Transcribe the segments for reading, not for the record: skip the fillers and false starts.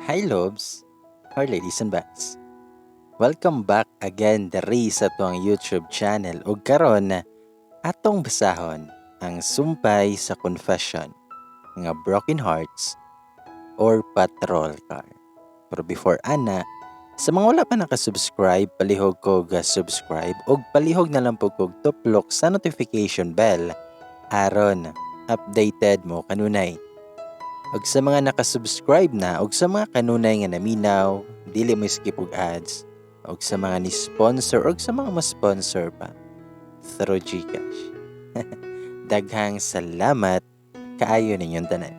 Hi Lobs, or ladies and bats. Welcome back again diri sa tuang YouTube channel ug karon atong basahon ang sumpay sa confession nga broken hearts or patrol car. Pero before ana, sa mga wala pa nakasubscribe, palihog ko ga-subscribe ug palihog na lang po kog tuplok sa notification bell aron updated mo kanunay. Ug sa mga nakasubscribe na ug sa mga kanunay nga naminaw, dili mo skip og ads, ug sa mga ni-sponsor ug sa mga ma-sponsor pa through GCash. Daghang salamat kaayo ninyong tanan.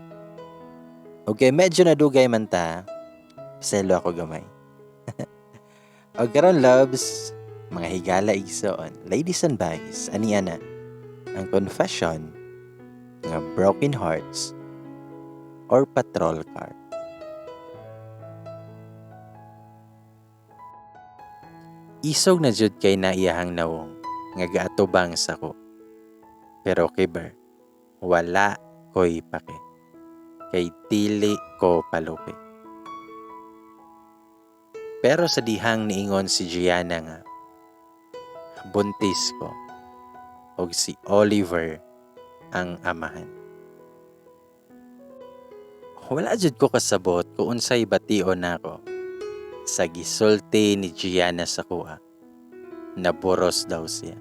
Okay, medyo nadugay man ta, selo ako gamay. Og karon loves, mga higala igsoon, ladies and boys, ani ana ang confession nga broken hearts or patrol car. Isog na jud kay na iyahang nawong nga gaatubang sa ko. Pero kiber, wala ko'y pake. Kay dili ko palupi. Pero sa dihang niingon si Gianna nga, buntis ko og si Oliver ang amahan. Wala jud ko kasabot kung unsay bation nako sa gisulti ni Gianna sa kuha. Naboros daw siya.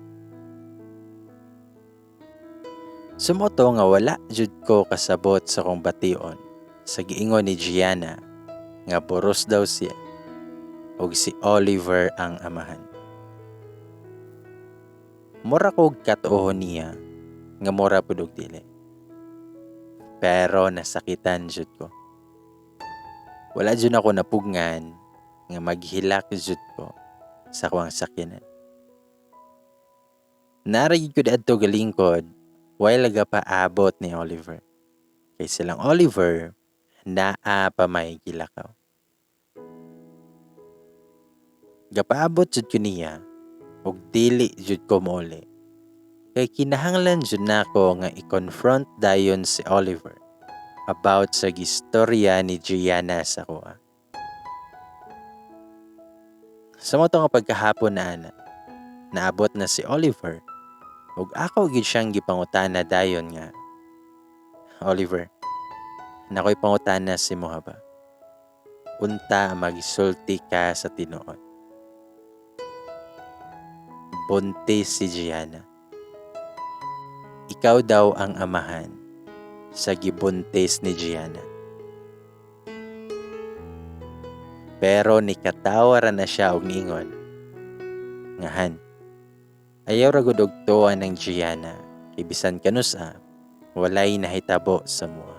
Sumoto nga wala jud ko kasabot sa kong bation sa giingon ni Gianna nga boros daw siya og si Oliver ang amahan. Mura kog katuohon niya nga mura pud og dili. Pero nasakitan jud ko. Wala jud ako napugngan nga maghilak jud ko sa kuwang sakyanan. Narigid ko adto galingkod, while laga pa abot ni Oliver. Kay silang Oliver, naa pa may gilakaw. Gapaabot jud ko niya, ug dili jud ko muli. Kay kinahanglan jud nako nga i-confront dayon si Oliver about sa gistorya ni Gianna sa kuha. Sa mo nga pagkahapon na ana, naabot na si Oliver ug ako gid siyang gipangutana dayon nga, Oliver, nakoy pangutana si mo ba? Unta magisulti ka sa tinuod. Buntis si Gianna. Ikaw daw ang amahan sa gibuntis ni Gianna. Pero nikatawaran na siya og niingon, ngahan, ayaw ra gud og tuwa ng Gianna, kay bisan kanusa, walay nahitabo sa mua.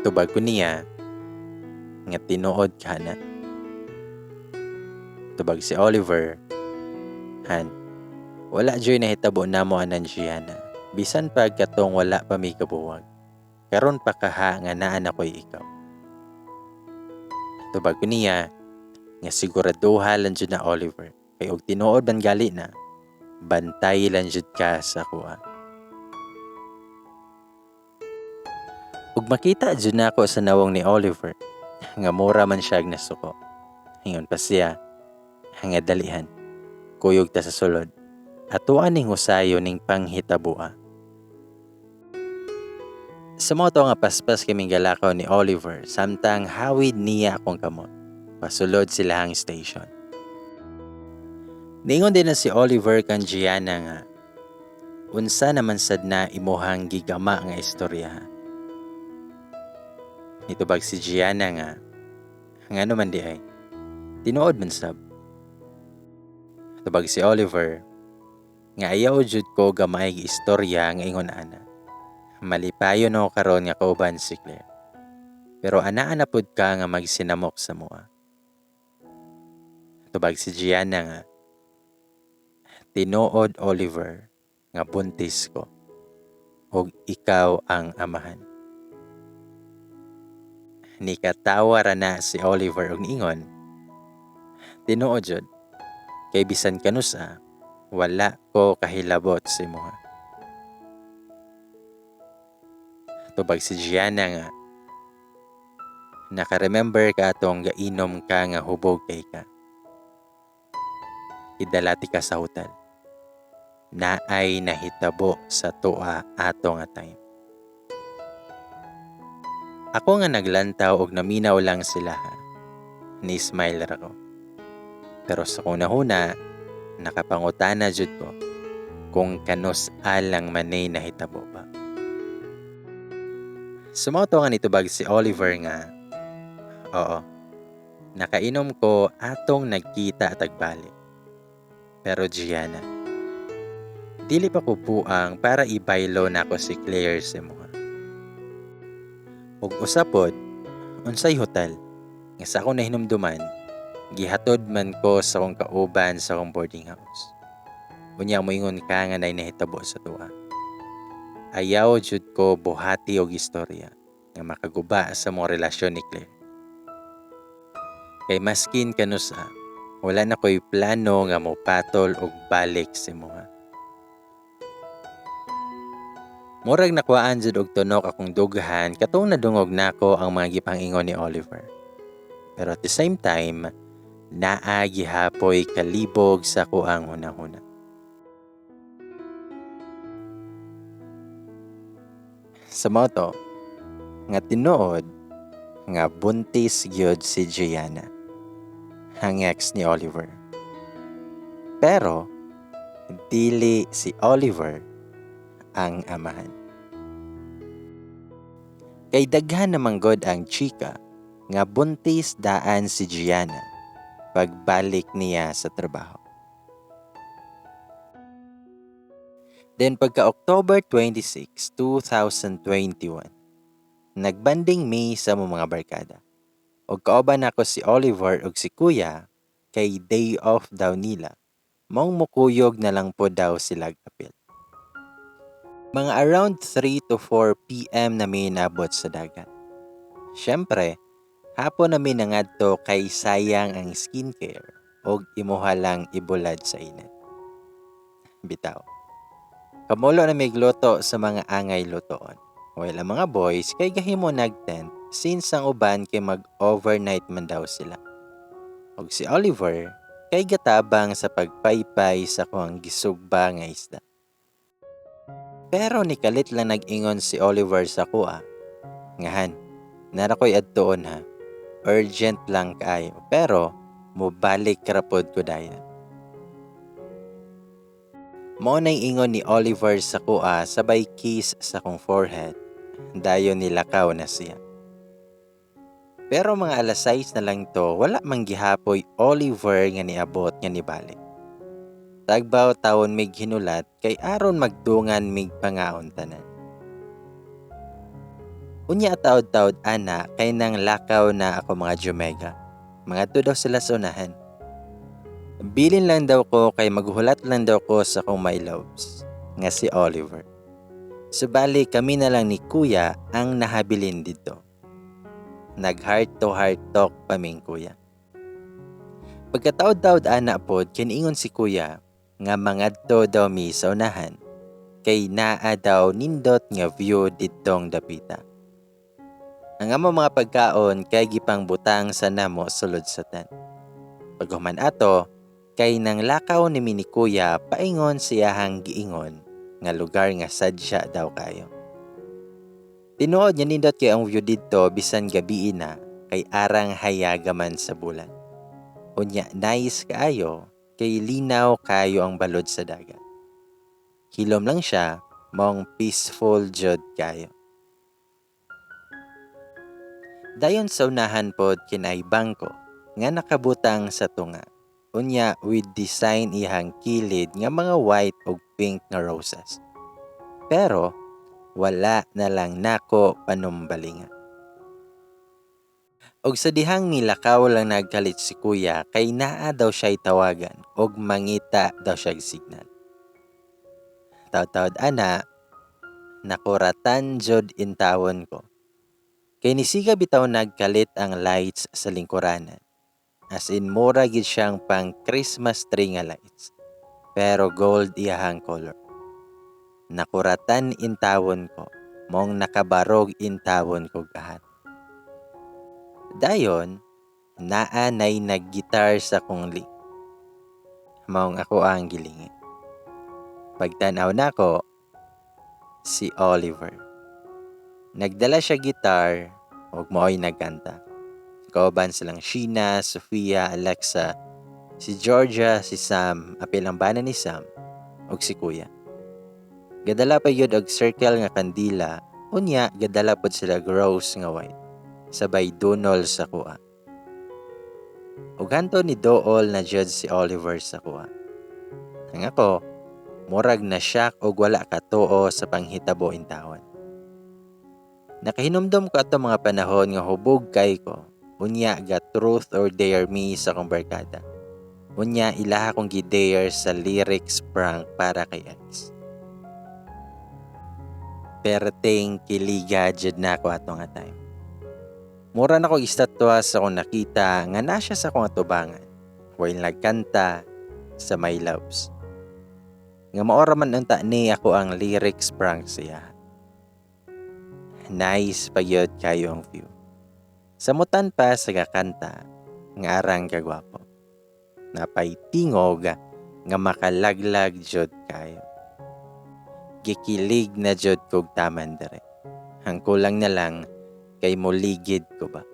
Tubag ko niya, nga tinuod ka na. Tubag si Oliver, Han, wala joy nahitabo namo anan Gianna, bisan pag katong wala pa may kabuwag. Karon pa kaha nga naa na ko'y ikaw. Tubag ko niya, nga siguraduha lang jud na Oliver, kay og tinuod man gali na, bantay lang jud ka sa kuha. Ug makita jud nako sa nawong ni Oliver, nga mura man siya nasuko. Hingon pa siya, nga dalihan, kuyog ta sa sulod, atuan ning husayo ning panghitaboa. Sa mo nga paspas kaming galakaw ni Oliver, samtang hawid niya akong kamot. Pasulod silahang station. Ningon din na si Oliver kan Gianna nga, unsa naman sad na imuhang gigama nga istorya. Nitubag si Gianna nga naman di ay, tinuod man sab. Tubag si Oliver, nga ayaw jud ko gamay istorya nga ingon ana. Malipayon no karon nga kauban si Claire. Pero ana pud ka nga magsinamok sa mua. Tubag si Gianna nga, tinuod Oliver nga buntis ko ug ikaw ang amahan. Nikatawa ra na si Oliver og ingon, tinuod jud, kay bisan kanusa, wala ko kahilabot sa imuha. Tubag si Gianna nga, Naka-remember ka atong gainom ka nga hubog kay ka. Idalati ka sa hotel. Naay nahitabo sa tuwa ato nga time. Ako nga naglantaw og naminaw lang sila ha. Ni-smile ra ko. Pero sa kunahuna, nakapangutana jud ko kung kanus alang manay nahitabo ba. Sumoto nga nitubag si Oliver nga, oo, nakainom ko atong nagkita at agbalik. Pero Gianna, dili pa ko buang para ibaylo na ako si Claire sa mga. Ug usapod, unsay hotel, nga sa akong nahinumduman, gihatod man ko sa akong kauban sa akong boarding house. Unya moingon ka nga nahitabo sa tuwa. Ayaw jud ko buhati og istorya nga makaguba sa mong relasyon ni Claire. Kay maskin kanusa, wala na ko'y plano nga mopatol og balik si mga. Murag nakuhaan jud og tunok akong dughan katong nadungog nako ang mga gipangingon ni Oliver. Pero at the same time, naa gihapoy kalibog sa kuang hunahuna. Sa moto, nga tinuod, nga buntis gyud si Gianna, ang ex ni Oliver. Pero, dili si Oliver ang amahan. Kay daghan naman god ang chika nga buntis daan si Gianna pagbalik niya sa trabaho. Then pagka October 26, 2021, nagbanding me sa mga barkada. Og kauban ako si Oliver ug si Kuya kay day off daw nila. Mong mukuyog na lang po daw sila apil. Mga around 3 to 4 p.m. na may nabot sa dagat. Syempre, hapon na may nangadto kay sayang ang skincare og imuha lang ibulad sa init. Bitaw. Kamulo na may gluto sa mga angay lutoon. While ang mga boys kay gahimo nagtent since ang uban kay mag-overnight man daw sila. Og si Oliver kay gatabang sa pagpaypay sa kuang gisugba nga isda. Pero nikalit lang nag-ingon si Oliver sa kuha. Ngahan, nara ko'y adtuon ha. Urgent lang kaayo. Pero, mubalik karapod ko dayan. Mo na'y ingon ni Oliver sa kuha sabay kiss sa kong forehead. Dayon nilakaw na siya. Pero mga alas 6 na lang to, wala mang gihapoy Oliver nga niabot nga nibalik. Tagbaw taon mig hinulat kay aron magdungan mig pangaon tanan. Unya taod-taod ana kay nang lakaw na ako mga Jumega. Mga to daw sila sa unahan. Bilin lang daw ko kay maghulat lang daw ko sa kong my loves nga si Oliver. Subali kami na lang ni Kuya ang nahabilin dito. Nag heart to heart talk paming Kuya. Pagkataod-taod ana pod kiniingon si Kuya nga mangadto daw mi sa unahan kay naa daw nindot nga view ditong dapita. Ang amo mga pagkaon kay gipang butang sa namo sulod sa tent. Paghuman ato kay nang lakaw ni mini Kuya paingon siyahang giingon nga lugar nga sadya daw kayo. Tinuod niya nindot kay ang view dito bisan gabi na kay arang hayagaman sa bulan. Unya nice kaayo kay linaw kayo ang balod sa dagat. Hilom lang siya, mong peaceful jud kayo. Dayon sa unahan pod kinay bangko nga nakabutang sa tunga. Unya with design ihang kilid nga mga white ug pink nga roses. Pero wala na lang nako panumbalinga. Og sa dihang nilakaw lang nagkalit si Kuya kay naa daw siya'y tawagan og mangita daw siya'y signal. Taod-taod ana, nakuratan jud intawon ko. Kay nisiga bitaw nagkalit ang lights sa lingkuranan. As in mura gid siyang pang Christmas tree nga lights. Pero gold iyahang color. Nakuratan intawon ko, mong nakabarog intawon ko gahat. Dayon, naanay naggitar sa kong maong ako ang gilingi. Pagtanaw nako, si Oliver. Nagdala siya gitar ug mo'y nagkanta. Kauban silang Sheena, Sofia, Alexa, si Georgia, si Sam, apil ang bana ni Sam, ug si Kuya. Gadala pa yun og circle nga kandila, unya gadala pod sila rose nga white, sabay dunol sa kuha. Ug hanto ni Dool na jud si Oliver sa kuha. Ang ako, murag na shock og wala katuo sa panghitabo in tawon. Nakahinumdum ko ato mga panahon nga hubog kay ko. Unya ga truth or dare me sa kong barkada. Unya ilaha kong gi-dare sa lyrics prank para kay X. Perteng kiliga jud na ako ato nga time. Mura na ko istatwa sa kong nakita nga nasya sa kong atubangan. While nagkanta sa My Loves. Nga maora man unta ni ako ang lyrics prank siya. Nice pagyod kayo ang view. Samutan pa sa kakanta, nga arang kagwapo. Napay tingog nga makalaglag jud kayo. Gikilig na jud kog taman dere. Ang kulang na lang kay moligid ko ba.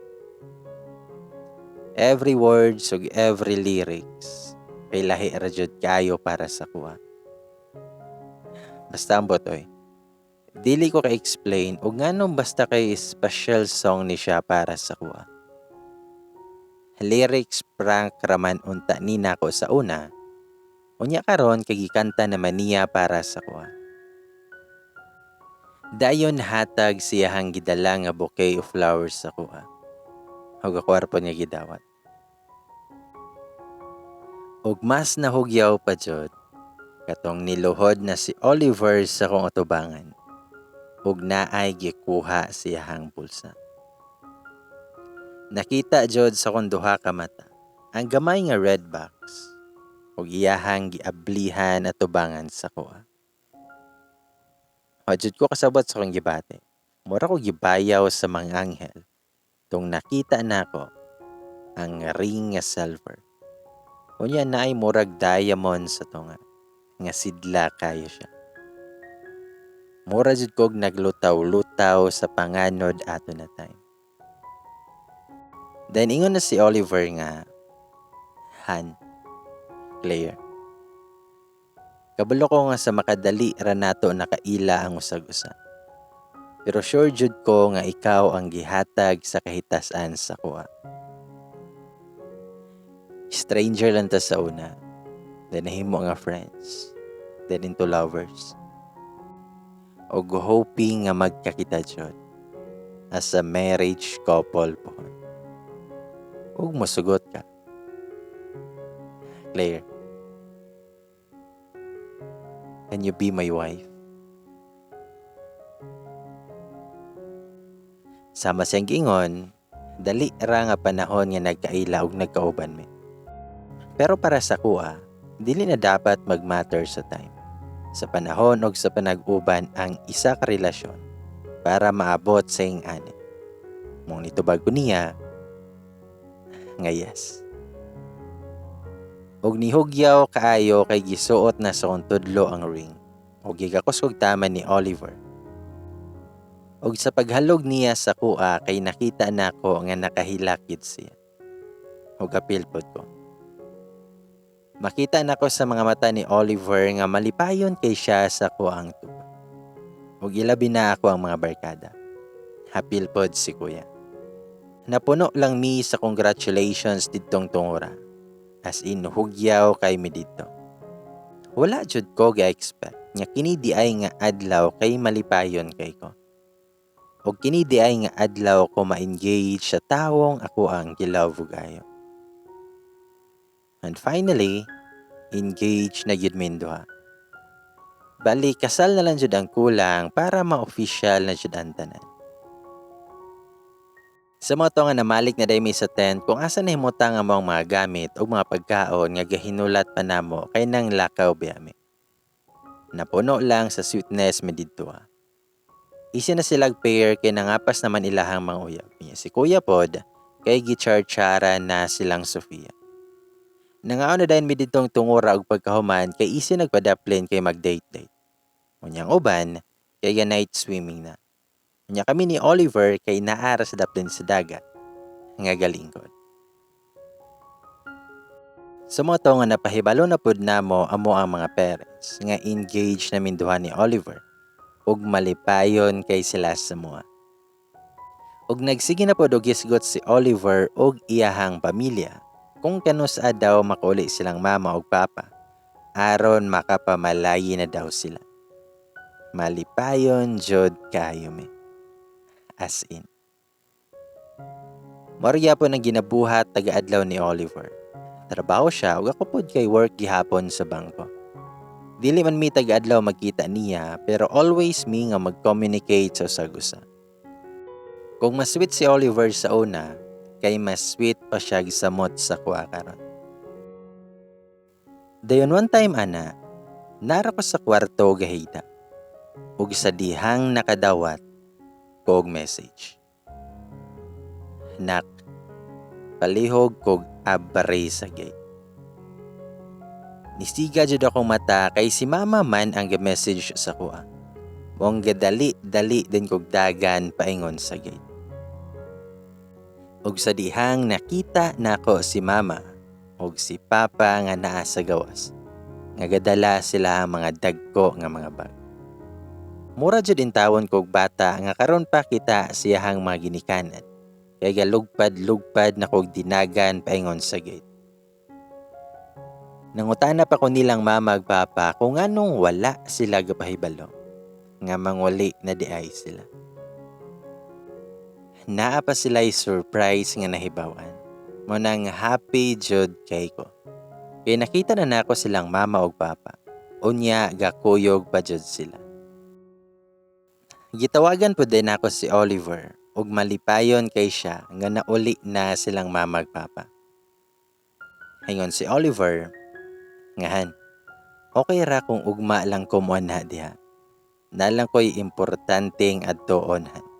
Every words ug every lyrics kay lahi ra jud kayo para sa kuha. Basta ambot oy. Dili ko ka-explain o nganong basta kay special song ni siya para sa kuha. Lyrics prank raman unta ni nako sa una. Unya karon kay gikanta naman niya para sa kuha. Dayon hatag siyahang gidala nga bouquet of flowers sa kuha. Ug kwarpo niya gidawat. Ug mas nahugyaw pa jud katong niluhod na si Oliver sa kong atubangan. Ug naay gikuha siyahang pulsa. Nakita jud sa kong duha ka mata ang gamay nga red box ug iyahang giablihan at tubangan sa kuha. Jud ko kasabot sa kong gibate. Mura ko gibayaw sa mga anghel tong nakita nako ang ring nga silver. Unya naay murag diamond sa tunga nga sidla kayo siya. Mura jud kog naglutaw-lutaw sa panganod ato na time. Then ingon na si Oliver nga, Han, Claire. Kabalo ko nga sa makadali ra nato nakaila ang usag-usa. Pero sure jud ko nga ikaw ang gihatag sa kahitasan sa kuha. Stranger lang ta sa una, then nahimo nga friends, then into lovers. O hoping nga magkakita jud as a marriage couple po. Ug mosugot ka. Claire, can you be my wife? Sama siyang giingon, dali ra nga panahon nga nagkaila ug nagkauban mi. Pero para sa kuha, dili na dapat mag-matter sa time. Sa panahon o sa panag-uban ang isa ka relasyon para maabot sa ing-ani. Mong nitubag ko niya nga yes. Og nihugyaw kaayo kay gisuot na sa kong tudlo ang ring. Og gigakusog tama ni Oliver. Og sa paghalog niya sa kuha kay nakita nako nga nakahilakid siya. Og apil pod ko. Makita nako sa mga mata ni Oliver nga malipayon kay siya sa kuang tuba. Ug ilabi na ako ang mga barkada. Hapil pod si kuya. Napuno lang mi sa congratulations didtong tungura. As in hugyaw kay mi dito. Wala jud ko ga-expect nga kini di ay nga adlaw kay malipayon kay ko. Og kini di ay nga adlaw ko ma-engage sa tawong ako ang gilove gayo. And finally, engage na yun minduha. Bali, kasal na lang jud ang kulang para ma-official na jud ang tanan. Sa mga to nga namalik na daymi sa tent kung asa na himutang ang mga gamit o mga pagkaon nga gahinulat pa namo kay nang lakaw biyami. Napuno lang sa sweetness mi didto. Isi na silag pair kay nangapas naman ilahang mga uyab. Si Kuya pod, kay gicharchara na silang Sofia. Nangaon na dahil mi ditong tungura og pagkahuman kay isi nagpadaplin kay mag-date-date. Unyang uban, kay night swimming na. Unya kami ni Oliver kay naara sa daplin sa dagat. Nga galingkod. Sa mga to nga napahibalo na pud namo amo ang mga parents nga engaged na minduhan ni Oliver ug malipayon kay sila sa mua. Ug nagsige na pud og gisgot si Oliver ug iyahang pamilya kung kanus daw makauli silang mama ug papa aron makapamalayi na daw sila. Malipayon jud kayo mi. As in. Morya po nang ginabuhat taga-adlaw ni Oliver. Trabaho siya ug ako pod kay work gihapon sa bangko. Dili man mi taga-adlaw magkita niya pero always mi nga mag-communicate sa usag-usa. Kung mas sweet si Oliver sa una, kay mas sweet pa siya gisamot sa kuha karon. Dayon one time ana, nara ko sa kwarto gahita. Ug sa dihang nakadawat kog message. Nak, palihog kog abare sa gate. Nisiga jud akong mata kay si mama man ang message sa kuha. Mong gadali-dali din kog dagan paingon sa gate. Ug sa dihang nakita nako si mama ug si papa nga naa sa gawas. Nga gadala sila ang mga dagko nga mga bag. Mura jud intawon kog bata nga karon pa kita siyahang mga ginikanan. Kay galugpad-lugpad na kog dinagan paingon sa gate. Nangutana pa ko nilang mama ug papa kung anong wala sila gapahibalo nga manguli na di ay sila. Naa pa sila'y surprise nga nahibawan. Mo nang happy jud kay ko. Kaya nakita na nako silang mama ug papa. Unya gakuyog pa jud sila. Gitawagan po din ako si Oliver ug malipayon kay siya nga nauli na silang mama ug papa. Haingon si Oliver, ngahan, okay ra kung ugma lang ko mo na diha. Nalang ko'y importanteng adtoonhan.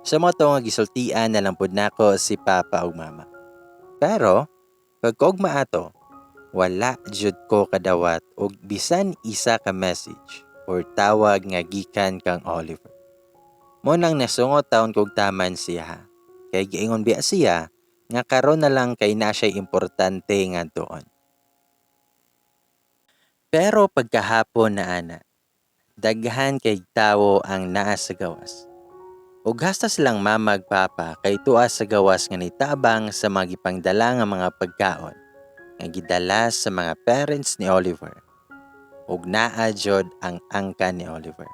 Sa mga to nga gisultian na lang pud nako si papa ug mama. Pero pagkaugma ato, wala jud ko kadawat og bisan isa ka message or tawag nga gikan kang Oliver. Mo nang nasungot taon kog taman siya. Kay giingon biya siya nga karon na lang kay na siya importante nga doon. Pero pagkahapon na ana, daghan kay tawo ang naa sa gawas. Ug hasta silang mama ug papa kay tuwa sa gawas nga nitabang sa mga gipangdala nga mga pagkaon nga gidala sa mga parents ni Oliver. Ug naa jud ang angka ni Oliver.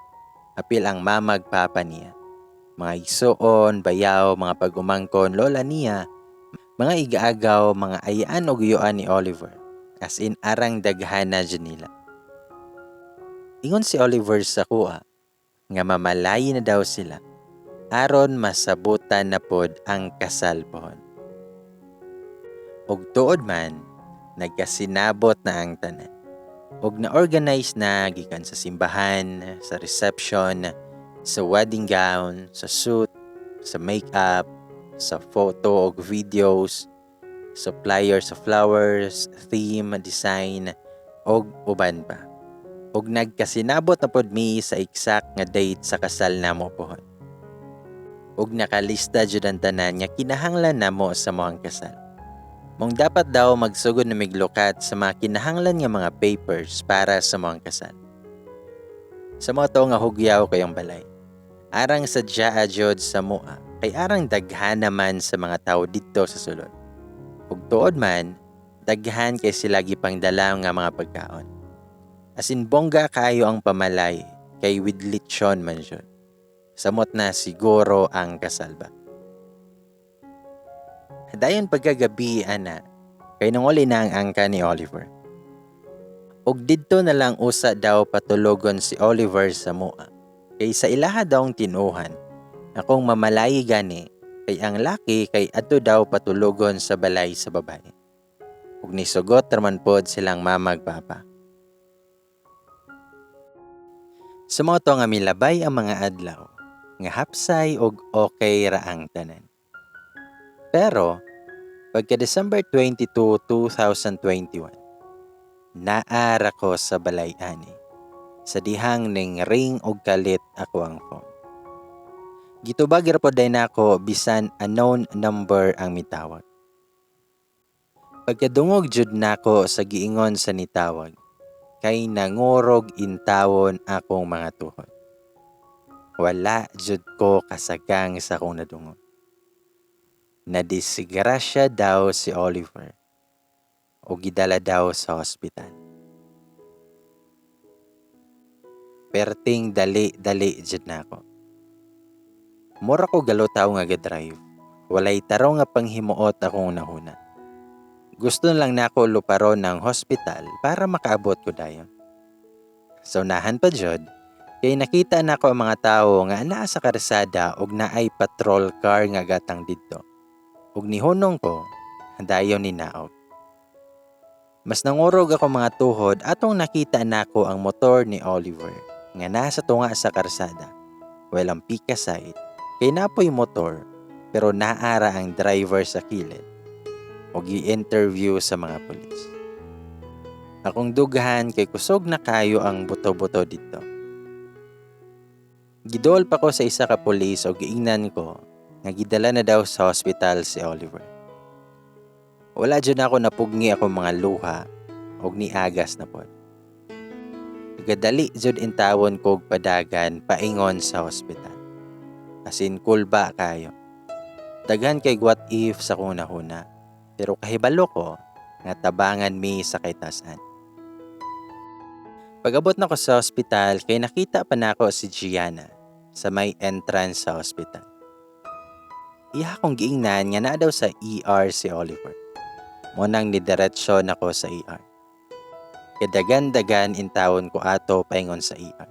Apil ang mama ug papa niya. Mga igsoon, bayaw, mga pagumangkon, lola niya, mga igaagaw, mga ayaan o guyuan ni Oliver. As in arang daghan na jud nila. Ingon si Oliver sa kuha nga mamalayi na daw sila aron masabutan na pod ang kasal pohon. Ug tuod man, nagkasinabot na ang tanan. Ug na-organize na gikan sa simbahan, sa reception, sa wedding gown, sa suit, sa makeup, sa photo ug videos, supplier sa flowers, theme, design, ug uban pa. Ug nagkasinabot na pod mi sa exact nga date sa kasal namo pohon. Ug nakalista jud ang tanan nga kinahanglan namo sa moang kasal. Mong dapat daw magsugod na miglukat sa mga kinahanglan nga mga papers para sa moang kasal. Sa mga to nga hugyaw kayong balay. Arang sadya jud sa mua kay arang daghan naman sa mga tao didto sa sulod. Ug tuod man, daghan kay sila gipangdala nga mga pagkaon. As in bongga kayo ang pamalay kay with lechon man jud. Samot na siguro ang kasal ba. Dayon pagkagabi ana, kay nanguli na ang angka ni Oliver. Ug didto na lang usa daw patulogon si Oliver sa mua. Kay sa ilaha daw tinuhan, akong mamalayi gani, kay ang laki kay adto daw patulogon sa balay sa babae. Ug nisugot raman pod silang mama ug papa. Sa mga to nga milabay ang mga adlaw, nga hapsay og okay ra ang tanan. Pero pagka December 22, 2021, naara ko sa balay ani. Sa dihang ning ring og kalit ako ang phone. Gitubag ra pod day nako bisan unknown number ang mitawag. Pagkadungog jud nako sa giingon sa nitawag, kay nangurog intawon akong mga tuhod. Wala jud ko kasagang sa akong nadungog. Nadisgrasya daw si Oliver o gidala daw sa ospital. Perting dali-dali jud nako. Mura ko galutaw nga ga-drive. Walay taro nga panghimuot akong nahuna. Gusto lang nako luparon ng hospital para makaabot ko dayon. So nahan pa jud, kay nakita nako ang mga tawo nga anaa sa karsada og naay patrol car nga gatang didto. Ug nihunong ko, dayon ni naog. Mas nangurog ako mga tuhod atong nakita nako ang motor ni Oliver nga nasa tunga sa karsada. Walang pika side, kay napoy motor pero naara ang driver sa kilid o gi-interview sa mga pulis. Akong dughan kay kusog na kayo ang buto-buto dito. Gidol pa ko sa isa ka pulis o giingnan ko nga gidala na daw sa hospital si Oliver. Wala dyan ako napugni akong mga luha o niagas na pod. Gadali jud intawon kog padagan paingon sa hospital. Asin kulba kayo. Daghan kay what if sa kung nahuna. Pero kahibalo ko nga tabangan mi sa kaytasan. Pag-abot na ko sa hospital kay nakita pa nako si Gianna sa may entrance sa hospital. Iya kong giingnan nga na daw sa ER si Oliver. Munang nidiretsyon ako sa ER. Kadagan-dagan intawon ko ato paingon sa ER.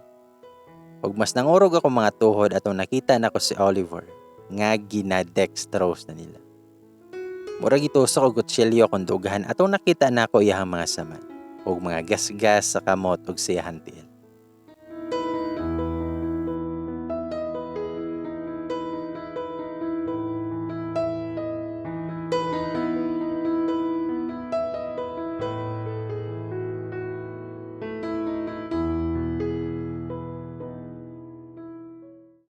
Ug mas nangurog ako mga tuhod atong nakita nako si Oliver nga ginadextrose na nila. Murag itusok og kutsilyo kung dugahan atong nakita nako iyang mga saman ug mga gasgas sa kamot ug siyahan tiil.